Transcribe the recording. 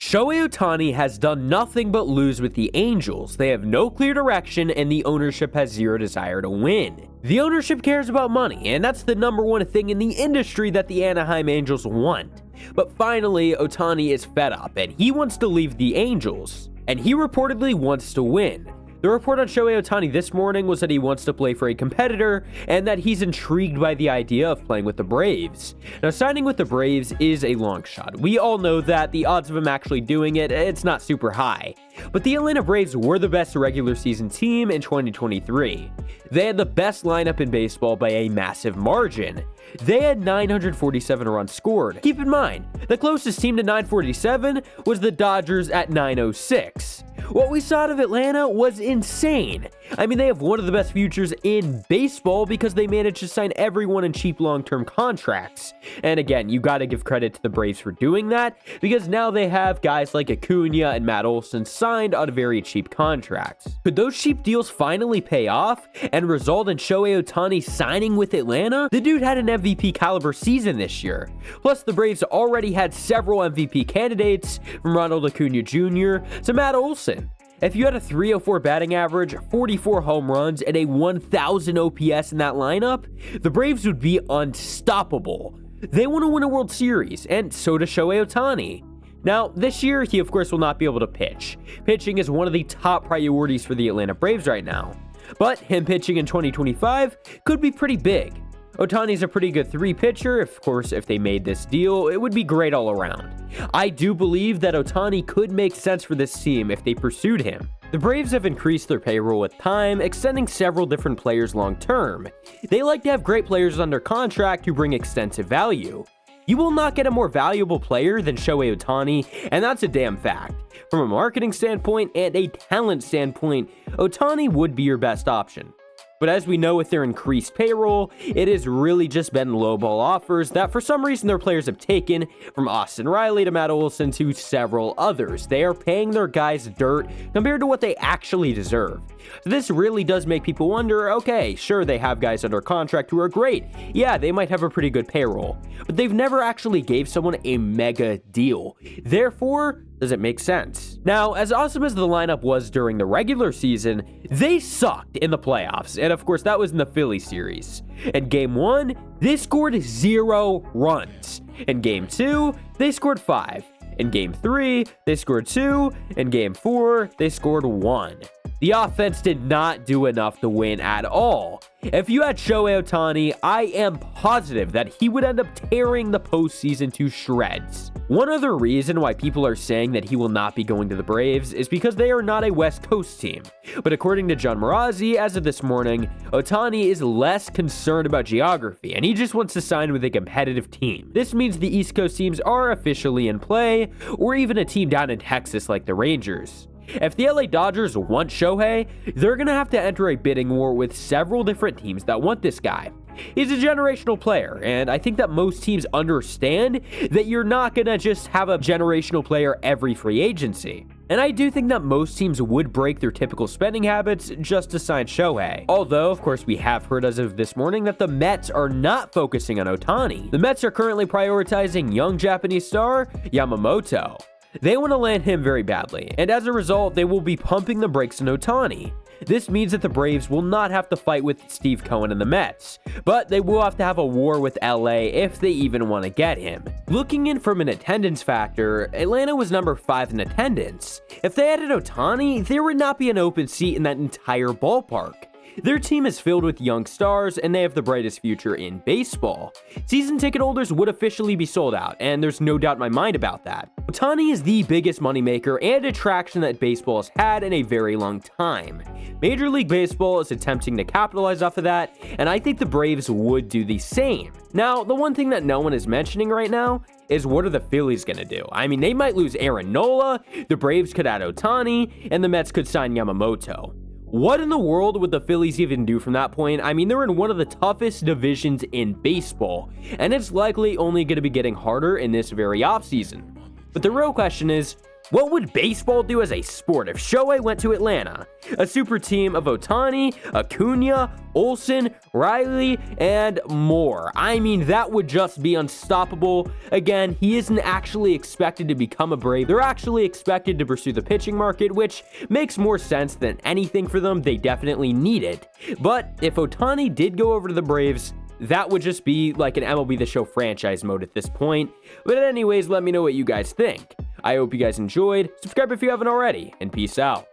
Shohei Ohtani has done nothing but lose with the Angels. They have no clear direction and the ownership has zero desire to win. The ownership cares about money, and that's the number one thing in the industry that the Anaheim Angels want. But finally, Ohtani is fed up and he wants to leave the Angels, and he reportedly wants to win. The report on Shohei Ohtani this morning was that he wants to play for a competitor and that he's intrigued by the idea of playing with the Braves. Now, signing with the Braves is a long shot. We all know that the odds of him actually doing it, it's not super high. But the Atlanta Braves were the best regular season team in 2023. They had the best lineup in baseball by a massive margin. They had 947 runs scored. Keep in mind, the closest team to 947 was the Dodgers at 906. What we saw out of Atlanta was insane. I mean, they have one of the best futures in baseball because they managed to sign everyone in cheap long-term contracts. And again, you gotta give credit to the Braves for doing that because now they have guys like Acuna and Matt Olson signed on very cheap contracts. Could those cheap deals finally pay off and result in Shohei Ohtani signing with Atlanta? The dude had an MVP caliber season this year. Plus, the Braves already had several MVP candidates from Ronald Acuna Jr. to Matt Olson. If you had a 304 batting average, 44 home runs, and a 1,000 OPS in that lineup, the Braves would be unstoppable. They want to win a World Series, and so does Shohei Ohtani. Now, this year, he of course will not be able to pitch. Pitching is one of the top priorities for the Atlanta Braves right now. But him pitching in 2025 could be pretty big. Ohtani's a pretty good three-pitcher. Of course, if they made this deal, it would be great all around. I do believe that Ohtani could make sense for this team if they pursued him. The Braves have increased their payroll with time, extending several different players long-term. They like to have great players under contract who bring extensive value. You will not get a more valuable player than Shohei Ohtani, and that's a damn fact. From a marketing standpoint and a talent standpoint, Ohtani would be your best option. But as we know with their increased payroll, it has really just been lowball offers that for some reason their players have taken, from Austin Riley to Matt Olson to several others. They are paying their guys dirt compared to what they actually deserve. So this really does make people wonder, okay, sure, they have guys under contract who are great. Yeah, they might have a pretty good payroll, but they've never actually gave someone a mega deal. Therefore, does it make sense? Now, as awesome as the lineup was during the regular season, they sucked in the playoffs, and of course that was in the Philly series. In Game 1, they scored 0 runs. In Game 2, they scored 5. In Game 3, they scored 2. In Game 4, they scored 1. The offense did not do enough to win at all. If you had Shohei Ohtani, I am positive that he would end up tearing the postseason to shreds. One other reason why people are saying that he will not be going to the Braves is because they are not a West Coast team. But according to John Mrazzi, as of this morning, Ohtani is less concerned about geography, and he just wants to sign with a competitive team. This means the East Coast teams are officially in play, or even a team down in Texas like the Rangers. If the LA Dodgers want Shohei, they're going to have to enter a bidding war with several different teams that want this guy. He's a generational player, and I think that most teams understand that you're not going to just have a generational player every free agency. And I do think that most teams would break their typical spending habits just to sign Shohei. Although, of course, we have heard as of this morning that the Mets are not focusing on Ohtani. The Mets are currently prioritizing young Japanese star Yamamoto. They want to land him very badly, and as a result, they will be pumping the brakes on Ohtani. This means that the Braves will not have to fight with Steve Cohen and the Mets, but they will have to have a war with LA if they even want to get him. Looking in from an attendance factor, Atlanta was number 5 in attendance. If they added Ohtani, there would not be an open seat in that entire ballpark. Their team is filled with young stars, and they have the brightest future in baseball. Season ticket holders would officially be sold out, and there's no doubt in my mind about that. Ohtani is the biggest moneymaker and attraction that baseball has had in a very long time. Major League Baseball is attempting to capitalize off of that, and I think the Braves would do the same. Now, the one thing that no one is mentioning right now is what are the Phillies going to do? I mean, they might lose Aaron Nola, the Braves could add Ohtani, and the Mets could sign Yamamoto. What in the world would the Phillies even do from that point? I mean, they're in one of the toughest divisions in baseball, and it's likely only going to be getting harder in this very offseason. But the real question is, What would baseball do as a sport if Shohei went to Atlanta? A super team of Ohtani, Acuna, Olsen, Riley, and more. I mean, that would just be unstoppable. Again, he isn't actually expected to become a Brave. They're actually expected to pursue the pitching market, which makes more sense than anything for them. They definitely need it. But if Ohtani did go over to the Braves, that would just be like an MLB The Show franchise mode at this point. But anyways, let me know what you guys think. I hope you guys enjoyed. Subscribe if you haven't already, and peace out.